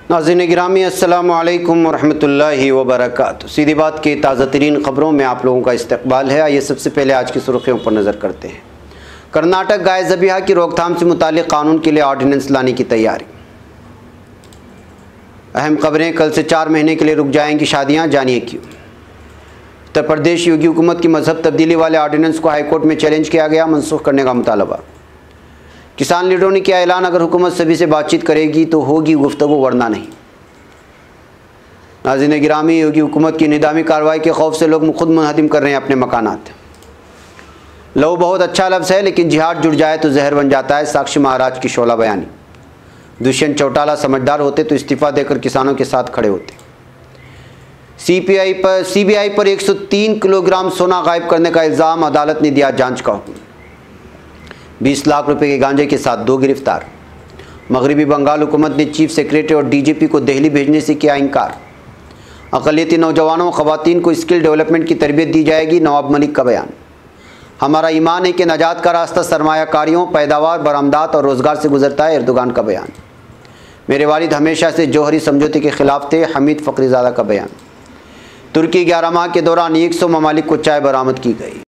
नाज़रीन गिरामी अस्सलामु अलैकुम वरहमतुल्लाहि वबरकातुहू। सीधी बात की ताज़ा तरीन ख़बरों में आप लोगों का इस्तकबाल है। आइए सबसे पहले आज की सुर्खियों पर नज़र करते हैं। कर्नाटक गाय ज़बीहा की रोकथाम से मुताल्लिक़ कानून के लिए ऑर्डिनेंस लाने की तैयारी। अहम खबरें, कल से 4 महीने के लिए रुक जाएंगी शादियां, जानिए क्यों। उत्तर प्रदेश योगी हुकूमत की मजहब तब्दीली वाले ऑर्डिनेंस को हाईकोर्ट में चैलेंज किया गया, मनसूख करने का मुतालबा। किसान लीडरों ने किया ऐलान, अगर हुकूमत सभी से बातचीत करेगी तो होगी गुफ्तगू, वरना नहीं। नाज़रीन गिरामी, योगी हुकूमत की निदामी कार्रवाई के खौफ से लोग खुद मुनहदिम कर रहे हैं अपने मकानात। लव बहुत अच्छा लफ्ज़ है, लेकिन जिहाद जुड़ जाए तो जहर बन जाता है। साक्षी महाराज की शोला बयानी। दुष्यंत चौटाला समझदार होते तो इस्तीफ़ा देकर किसानों के साथ खड़े होते। सीबीआई पर 103 किलोग्राम सोना गायब करने का इल्ज़ाम, अदालत ने दिया जांच का हुक्म। 20 लाख रुपए के गांजे के साथ 2 गिरफ्तार। मगरबी बंगाल हुकूमत ने चीफ सेक्रेटरी और डीजीपी को दिल्ली भेजने से किया इनकार। अक़लियती नौजवानों ख़वातीन को स्किल डेवलपमेंट की तरबियत दी जाएगी, नवाब मलिक का बयान। हमारा ईमान है कि नजात का रास्ता सरमायाकारियों, पैदावार, बरामदात और रोज़गार से गुजरता है, एर्दोगान का बयान। मेरे वालिद हमेशा से जौहरी समझौते के खिलाफ थे, हमीद फ़खरीज़ादा का बयान। तुर्की 11 माह के दौरान 100 ममालिक को चाय बरामद की गई।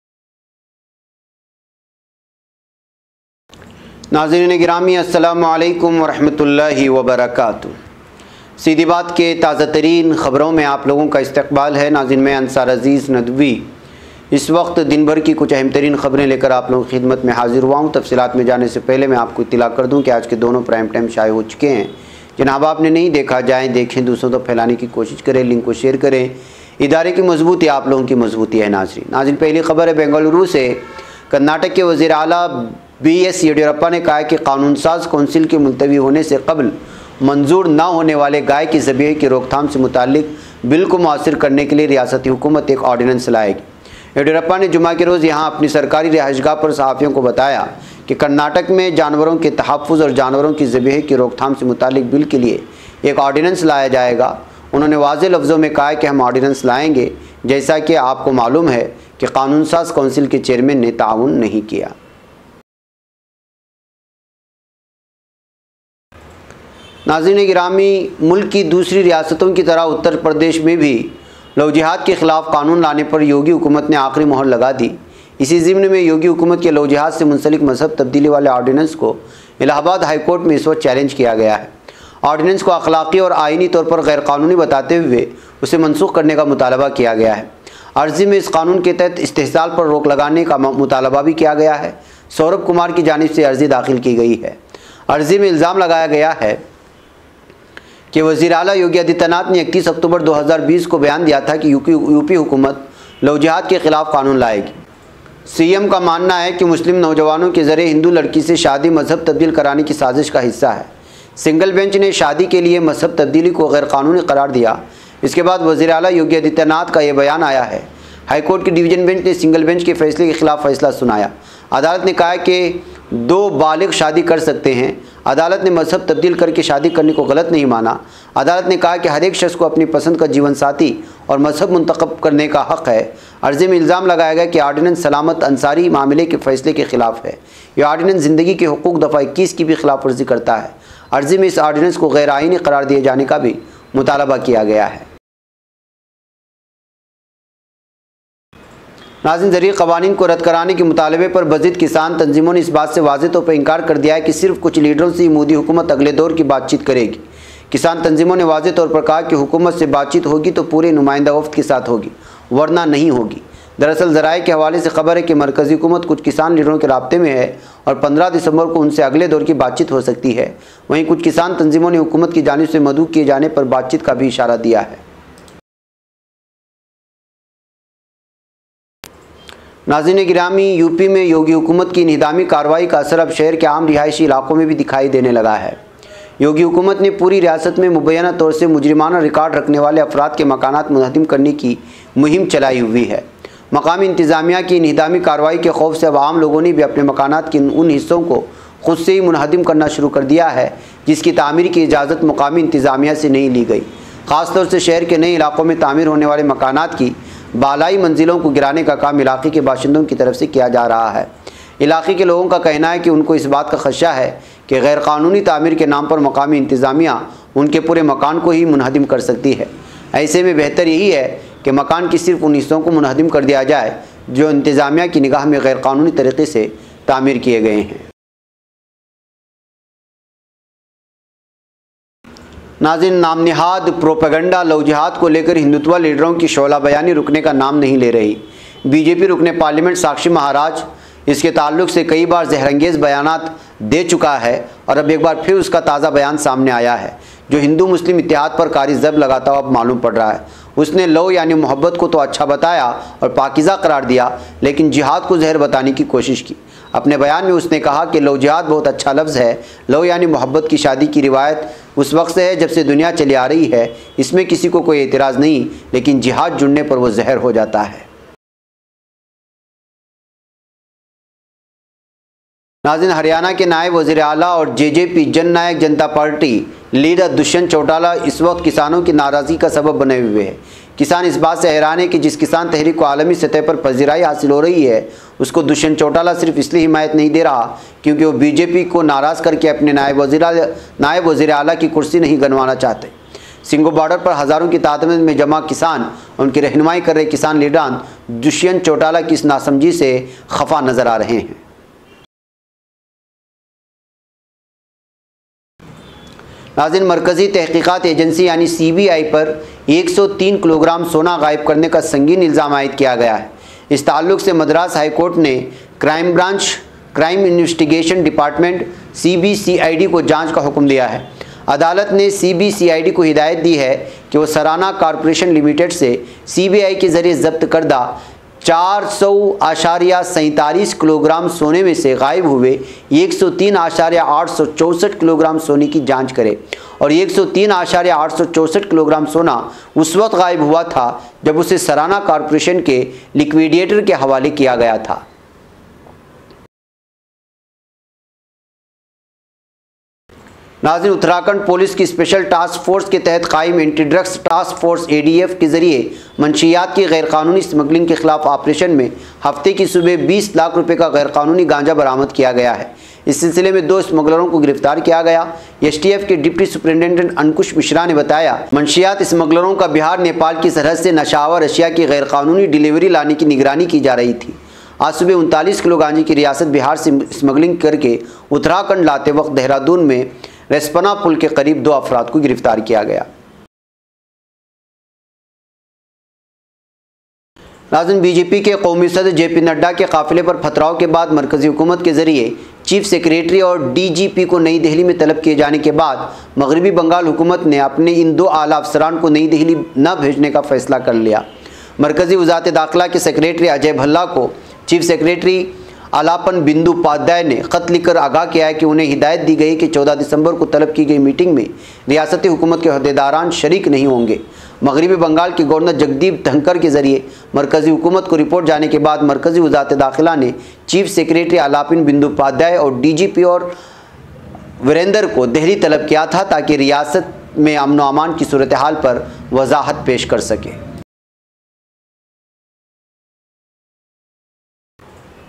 नाज़रीन गिरामी अस्सलामु अलैकुम वरहमतुल्लाहि वबरकातुहू। सीधी बात के ताज़ा तरीन ख़बरों में आप लोगों का इस्तकबाल है। नाज़रीन, मैं अंसार अज़ीज़ नदवी इस वक्त दिन भर की कुछ अहम तरीन ख़बरें लेकर आप लोगों की खिदमत में हाजिर हुआ हूँ। तफसीलात में जाने से पहले मैं आपको इत्तला कर दूँ कि आज के दोनों प्राइम टाइम शाये हो चुके हैं। जनाब, आपने नहीं देखा, जाएँ देखें, दूसरों तक फैलाने की कोशिश करें, लिंक को शेयर करें। इदारे की मजबूती आप लोगों की मजबूती है। नाज़रीन, पहली खबर है बेंगलुरु से। कर्नाटक के वज़ीर आला BS येडियुरप्पा ने कहा है कि कानून साज कौंसिल के मुलतवी होने से कबल मंजूर न होने वाले गाय की ज़बीहे की रोकथाम से मुताल्लिक बिल को मुअस्सिर करने के लिए रियासती हुकूमत एक ऑर्डिनेंस लाएगी। येडियुरप्पा ने जुमा के रोज़ यहाँ अपनी सरकारी रिहाइशगाह पर सहाफ़ियों को बताया कि कर्नाटक में जानवरों के तहफ़्फ़ुज़ और जानवरों की ज़बीहे की रोकथाम से मुताल्लिक बिल के लिए एक ऑर्डिनेंस लाया जाएगा। उन्होंने वाज़ेह लफ्ज़ों में कहा कि हम ऑर्डिनेंस लाएंगे, जैसा कि आपको मालूम है कि कानून साज कौंसिल के चेयरमैन ने ताउन नहीं किया। नाज़रीन गिरामी, मुल्क की दूसरी रियासतों की तरह उत्तर प्रदेश में भी लव जिहाद के ख़िलाफ़ कानून लाने पर योगी हुकूमत ने आखिरी मोहर लगा दी। इसी ज़िम्न में योगी हुकूमत के लव जिहाद से मुंसलिक मजहब तब्दीली वाले ऑर्डिनेंस को इलाहाबाद हाई कोर्ट में इस वक्त चैलेंज किया गया है। ऑर्डिनेंस को अखलाकी और आइनी तौर पर गैर कानूनी बताते हुए उसे मनसूख करने का मुतालबा किया गया है। अर्ज़ी में इस कानून के तहत इस्तेहसाल पर रोक लगाने का मुतालबा भी किया गया है। सौरभ कुमार की जानिब से अर्ज़ी दाखिल की गई है। अर्ज़ी में इल्ज़ाम लगाया गया है कि वज़ीर आला योगी आदित्यनाथ ने 31 अक्टूबर 2020 को बयान दिया था कि यूपी हुकूमत लव जिहाद के ख़िलाफ़ कानून लाएगी। CM का मानना है कि मुस्लिम नौजवानों के ज़रिए हिंदू लड़की से शादी मजहब तब्दील कराने की साजिश का हिस्सा है। सिंगल बेंच ने शादी के लिए मजहब तब्दीली को गैर कानूनी करार दिया। इसके बाद वज़ीर आला योगी आदित्यनाथ का यह बयान आया है। हाईकोर्ट की डिवीज़न बेंच ने सिंगल बेंच के फैसले के खिलाफ फैसला सुनाया। अदालत ने कहा कि 2 बालिग शादी कर सकते हैं। अदालत ने मजहब तब्दील करके शादी करने को गलत नहीं माना। अदालत ने कहा कि हर एक शख्स को अपनी पसंद का जीवन साथी और मजहब मुंतखब करने का हक़ है। अर्ज़ी में इल्ज़ाम लगाया गया कि ऑर्डिनेंस सलामत अंसारी मामले के फैसले के ख़िलाफ़ है। यह ऑर्डिनेंस ज़िंदगी के हुकूक दफ़ा 21 की भी खिलाफ वर्जी करता है। अर्ज़ी में इस ऑर्डिनेंस को गैर आइनी करार दिए जाने का भी मुतालबा किया गया है। नाज़रीन, ज़रूरी क़वानीन को रद्द कराने के मुतालबे पर बज़िद किसान तंजीमों ने इस बात से वाज़ेह तौर पर इनकार कर दिया है कि सिर्फ कुछ लीडरों से ही मोदी हुकूमत अगले दौर की बातचीत करेगी। किसान तंजीमों ने वाज़ेह तौर पर कहा कि हुकूमत से बातचीत होगी तो पूरे नुमाइंदा वफ़द के साथ होगी, वरना नहीं होगी। दरअसल ज़राए के हवाले से खबर है कि मरकज़ी हुकूमत कुछ किसान लीडरों के राब्ते में है और 15 दिसंबर को उनसे अगले दौर की बातचीत हो सकती है। वहीं कुछ किसान तंजीमों ने हुकूमत की जानिब से मदऊ किए जाने पर बातचीत का भी इशारा दिया है। नाज़रीन गिरामी, यूपी में योगी हुकूमत की निदामी कार्रवाई का असर अब शहर के आम रिहायशी इलाकों में भी दिखाई देने लगा है। योगी हुकूमत ने पूरी रियासत में मुबैना तौर से मुजरिमाना रिकॉर्ड रखने वाले अफराद के मकानात मुनहदिम करने की मुहिम चलाई हुई है। मकामी इंतज़ामिया की निदामी कार्रवाई के खौफ से अब आम लोगों ने भी अपने मकानात के उन हिस्सों को खुद से ही मुनहदिम करना शुरू कर दिया है जिसकी तामीर की इजाज़त मुकामी इंतज़ामिया से नहीं ली गई। ख़ासतौर से शहर के नए इलाकों में तामीर होने वाले मकानात की बालाई मंजिलों को गिराने का काम इलाके के बाशिंदों की तरफ से किया जा रहा है। इलाके के लोगों का कहना है कि उनको इस बात का खदशा है कि गैर कानूनी तामीर के नाम पर मकामी इंतज़ामिया उनके पूरे मकान को ही मुनहदिम कर सकती है। ऐसे में बेहतर यही है कि मकान की सिर्फ उन हिस्सों को मुनहदिम कर दिया जाए जो इंतज़ामिया की निगाह में गैरकानूनी तरीके से तामीर किए गए हैं। नाज़रीन, नामनिहाद प्रोपेगेंडा लव जिहाद को लेकर हिंदुत्व लीडरों की शोला बयानी रुकने का नाम नहीं ले रही। बीजेपी रुकने पार्लियामेंट साक्षी महाराज इसके ताल्लुक से कई बार जहरंगेज़ बयानात दे चुका है और अब एक बार फिर उसका ताज़ा बयान सामने आया है जो हिंदू मुस्लिम इत्तेहाद पर कारी ज़ब लगाता हुआ अब मालूम पड़ रहा है। उसने लव यानी मोहब्बत को तो अच्छा बताया और पाकीज़ा करार दिया, लेकिन जिहाद को जहर बताने की कोशिश की। अपने बयान में उसने कहा कि लव जिहाद बहुत अच्छा लफ्ज़ है। लव यानी मोहब्बत की शादी की रिवायत उस वक्त से है जब से दुनिया चली आ रही है, इसमें किसी को कोई एतराज़ नहीं, लेकिन जिहाद जुड़ने पर वो जहर हो जाता है। नाज़रीन, हरियाणा के नायब वज़ीर आला और जेजेपी जन नायक जनता पार्टी लीडर दुष्यंत चौटाला इस वक्त किसानों की नाराज़गी का सबब बने हुए हैं। किसान इस बात से हैरान है कि जिस किसान तहरीक को आलमी सतह पर पजीराई हासिल हो रही है उसको दुष्यंत चौटाला सिर्फ इसलिए हिमायत नहीं दे रहा क्योंकि वो बीजेपी को नाराज़ करके अपने नायब वज़ीर आला की कुर्सी नहीं गंवाना चाहते। सिंगो बॉर्डर पर हज़ारों की तादाद में जमा किसान उनकी रहनुमाई कर रहे किसान लीडरान दुष्यंत चौटाला की इस नासमझी से खफा नज़र आ रहे हैं। नाज़रीन, मरकज़ी तहकीकात एजेंसी यानी CBI पर 103 किलोग्राम सोना गायब करने का संगीन इल्ज़ाम आयद किया गया है। इस ताल्लुक़ से मद्रास हाई कोर्ट ने क्राइम इन्वेस्टिगेशन डिपार्टमेंट CBCID को जांच का हुक्म दिया है। अदालत ने CBCID को हिदायत दी है कि वो सराना कॉरपोरेशन लिमिटेड से CBI के ज़रिए ज़ब्त करदा 400.47 किलोग्राम सोने में से गायब हुए 103.864 किलोग्राम सोने की जांच करे और 103.864 किलोग्राम सोना उस वक्त गायब हुआ था जब उसे सराना कॉरपोरेशन के लिक्विडेटर के हवाले किया गया था। नाज़रीन, उत्तराखंड पुलिस की स्पेशल टास्क फोर्स के तहत कायम anti drugs task force ADF के ज़रिए मंशियात की गैरकानूनी स्मगलिंग के खिलाफ ऑपरेशन में हफ्ते की सुबह 20 लाख रुपए का गैरकानूनी गांजा बरामद किया गया है। इस सिलसिले में 2 स्मगलरों को गिरफ्तार किया गया। STF के डिप्टी सुपरिटेंडेंट अंकुश मिश्रा ने बताया, मंशियात स्मगलरों का बिहार नेपाल की सरहद से नशावर अशिया की गैरकानूनी डिलीवरी लाने की निगरानी की जा रही थी। आज सुबह 39 किलो गांजे की रियासत बिहार से स्मगलिंग करके उत्तराखंड लाते वक्त देहरादून में रेस्पना पुल के करीब 2 अफराद को गिरफ्तार किया गया। नाज़रीन, बीजेपी के कौमी सदर JP नड्डा के काफिले पर पथराव के बाद मरकज़ी हुकूमत के ज़रिए चीफ सेक्रेटरी और DGP को नई दिल्ली में तलब किए जाने के बाद मगरबी बंगाल हुकूमत ने अपने इन 2 आला अफसरान को नई दिल्ली न भेजने का फैसला कर लिया। मरकज़ी वज़ारत दाखिला के सेक्रेटरी अजय भल्ला को चीफ सेक्रेटरी आलापन बिंदु उपाध्याय ने ख़त लिखकर आगाह किया है कि उन्हें हिदायत दी गई कि 14 दिसंबर को तलब की गई मीटिंग में रियासती हुकूमत के अहदेदारान शरीक नहीं होंगे। मगरबी बंगाल के गवर्नर जगदीप धनखड़ के ज़रिए मरकज़ी हुकूमत को रिपोर्ट जाने के बाद मरकज़ी वज़ारत दाखिला ने चीफ सेक्रेटरी आलापन बिंदु उपाध्याय और DGP और वीरेंद्र को दिल्ली तलब किया था ताकि रियासत में अमन व अमान की सूरत हाल पर वजाहत पेश कर सके।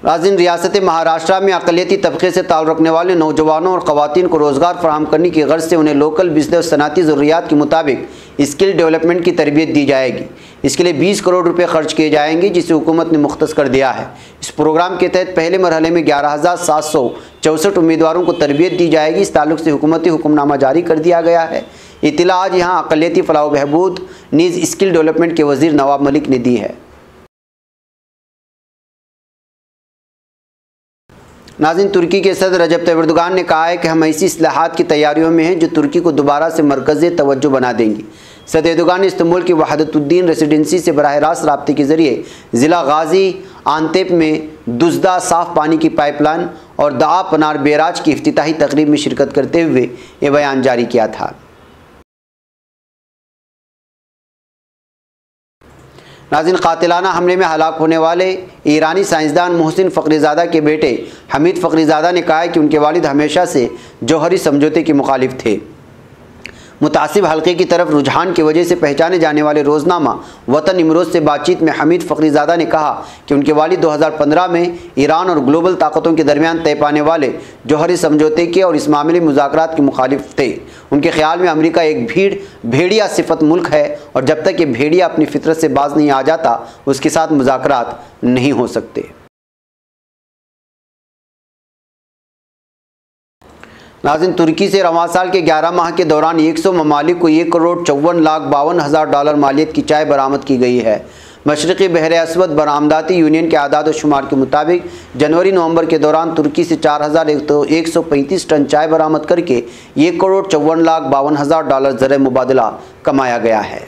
नाज़रीन, रियासत महाराष्ट्र में अक़लियती तबके से ताल्लुक़ रखने वाले नौजवानों और ख़वातीन को रोज़गार फराहम करने की गर्ज से उन्हें लोकल बिजनेस और सनअती ज़रूरियात के मुताबिक स्किल डेवलपमेंट की तरबियत दी जाएगी। इसके लिए 20 करोड़ रुपए खर्च किए जाएंगे जिसे हुकूमत ने मुख्तस कर दिया है। इस प्रोग्राम के तहत पहले मरहले में 11,764 उम्मीदवारों को तरबियत दी जाएगी। इस ताल्लुक़ से हुकूमती हुक्मनामा जारी कर दिया गया है। इत्तला आज यहाँ अक़लियती फ़लाह व बहबूद नीज़ स्किल डेवलपमेंट के वज़ीर नवाब मलिक ने दी है। नाज़रीन, तुर्की के सदर रजब तय्यब एर्दोगान ने कहा है कि हम ऐसी इस्लाहात की तैयारियों में हैं जो तुर्की को दोबारा से मरकज़ तवज्जो बना देंगी। सदर एर्दोगान ने इस्तांबुल की वहदतुद्दीन रेसिडेंसी से बराह रास्त राब्ते के ज़रिए ज़िला गाज़ी आंतेप में दुज़दा साफ़ पानी की पाइपलाइन और दआ पनार बैराज की इफ्तिताही तकरीब में शिरकत करते हुए ये बयान जारी किया था। नाज़रीन, कातिलाना हमले में हलाक होने वाले ईरानी साइंसदान मोहसिन फ़खरीज़ादा के बेटे हमीद फ़खरीज़ादा ने कहा है कि उनके वालिद हमेशा से जौहरी समझौते के मुखालिफ थे। मुतासिब हल्के की तरफ रुझान की वजह से पहचाने जाने वाले रोज़नामा वतन इमरोज़ से बातचीत में हमीद फ़खरीज़ादा ने कहा कि उनके वालिद 2015 में ईरान और ग्लोबल ताकतों के दरमियान तय पाने वाले जौहरी समझौते के और इस मामले में मुज़ाकरात के मुखालिफ थे। उनके ख्याल में अमेरिका एक भेड़िया सिफत मुल्क है और जब तक ये भेड़िया अपनी फितरत से बाज नहीं आ जाता उसके साथ मुज़ाकरात नहीं हो सकते। नाज़रीन, तुर्की से रवां साल के 11 माह के दौरान 100 ममालिक को $1,54,52,000 मालियत की चाय बरामद की गई है। मशरक़ी बहर अस्वद बरामदाती यूनियन के आदाद व शुमार के मुताबिक जनवरी-नवंबर के दौरान तुर्की से 4,135 टन चाय बरामद करके $1,54,52,000 ज़र मुबादला कमाया गया है।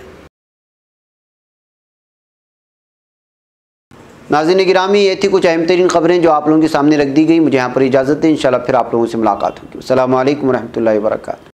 नाज़रीन गिरामी, ये थी कुछ अहम तरीन ख़बरें जो आप लोगों के सामने रख दी गई। मुझे यहाँ पर इजाज़त दें, इंशाल्लाह फिर आप लोगों से मुलाकात होगी। अस्सलामु अलैकुम रहमतुल्लाहि व बरकातहू।